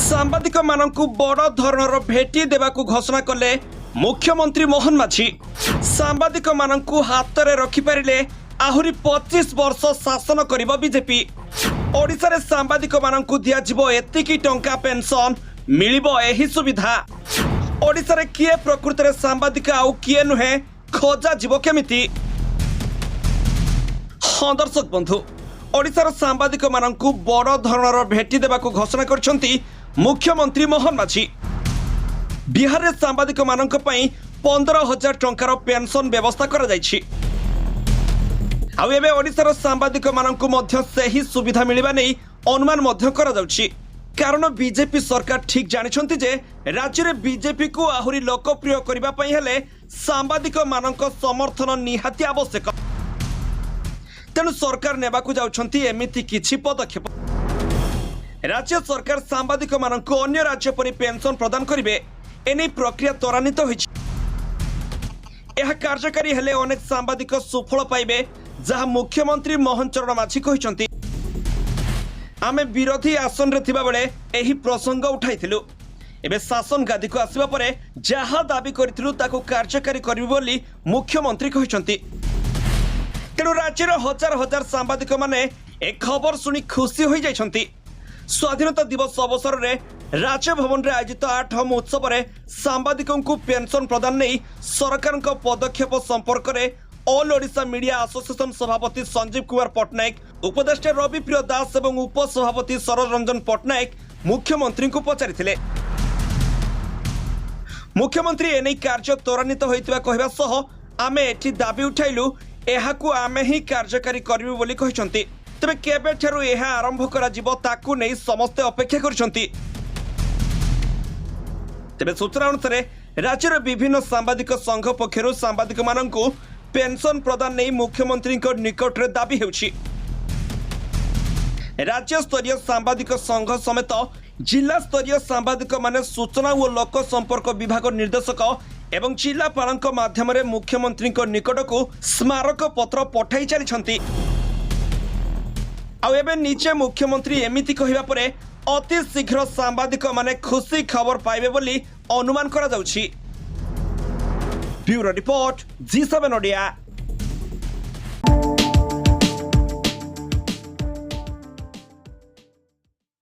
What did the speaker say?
सांबादिक मानकु बड़ धरणर भेटी देवाकू घोषणा कले मुख्यमंत्री मोहन माझी। सांबादिक मानकु हाथ में रखिपारे आहुरी 25 वर्ष शासन करिबो बीजेपी। ओडिशा रे सांबादिक मानकु दियाजिबो एतिकी टंका पेंशन मिलिबो एही सुविधा। ओडिशा रे किए प्रकृति रे सांबादिक आउ किए नुहे खोजा जीवो केमिति। हाँ दर्शक बंधु, ओडिशार सांबादिक मानकु बड़ धरणर भेटी देवाकू घोषणा करछंती मुख्यमंत्री मोहन माझी। बिहार रे सांबादिक मानक पई 15,000 टंकार पेंशन व्यवस्था करा जायछि। आउ एबे ओडिशार सांबादिक मानकु मध्य सेही सुविधा मिलिबा नै अनुमान मध्य करा जाउछि। कारण बीजेपी सरकार ठीक जानिछंती जे राज्य रे बीजेपी को आहुरी लोकप्रिय करिबा पई हेले सांबादिक मानक समर्थन निहाती आवश्यक। तेणु सरकार नेबाकू जाउछंती एमिति किछि पदक्षेप। राज्य सरकार सांबादिक मानकु अन्य राज्य परि पेंशन प्रदान करिवे एनै प्रक्रिया त्वरान्वित होइछि। यह कार्यकारी हेले अनेक सांबादिक सुफल पाइबे जहाँ मुख्यमंत्री मोहन माझी कहिसंती। आमे विरोधी आसन रे थिबा बेले एही प्रसंग उठाइथिलु। एबे शासन गादी को आसीबा परे जहाँ दाबी करिथिलु ताकू कार्यकारी करिवे बोली मुख्यमंत्री कहिसंती। तेणु राज्यर हजार हजार सांबादिक माने एक खबर सुनी खुशी हो जाइछंती। स्वाधीनता दिवस अवसर में राजभवन में आयोजित 8 उत्सव में सांबादिकों को पेंशन प्रदान नहीं सरकार पदक्षेप संपर्क में ऑल ओडिशा मीडिया एसोसिएशन सभापति संजीव कुमार पट्टनायक, उपदेष्टा रविप्रिय दास और उपसभापति शरद रंजन पट्टनायक मुख्यमंत्री को पचारिथिले। मुख्यमंत्री एने कार्य त्वरान्वित होइतिबा कहबा सह आमे एठी दाबी उठाइलु एहाकू आमे ही कार्यकारी करिबु बोली कहिसंती। तबे केबे ठारू एहा आरंभ करा जिवो ताकू नै समस्त अपेक्षा करछंती। तबे सूचना अनुसार राज्यर विभिन्न सांबादिक संघ पक्षरु सांबादिक माननकु पेंशन प्रदान नै मुख्यमंत्री निकट रे दाबी हेउछि। राज्य स्तरीय सांबादिक संघ समेत जिला स्तरीय सांबादिक माने सूचना और लोक संपर्क विभाग निर्देशक एवं जिलापाल माध्यम मुख्यमंत्री निकट को स्मारक पत्र पठाई चली। आउ एबे नीचे मुख्यमंत्री एमिति कहिबा परे अति शीघ्र सांबादिक माने खुशी खबर पाइबे बोली अनुमान करा जाउछि। Bureau report ZEE7 Odia.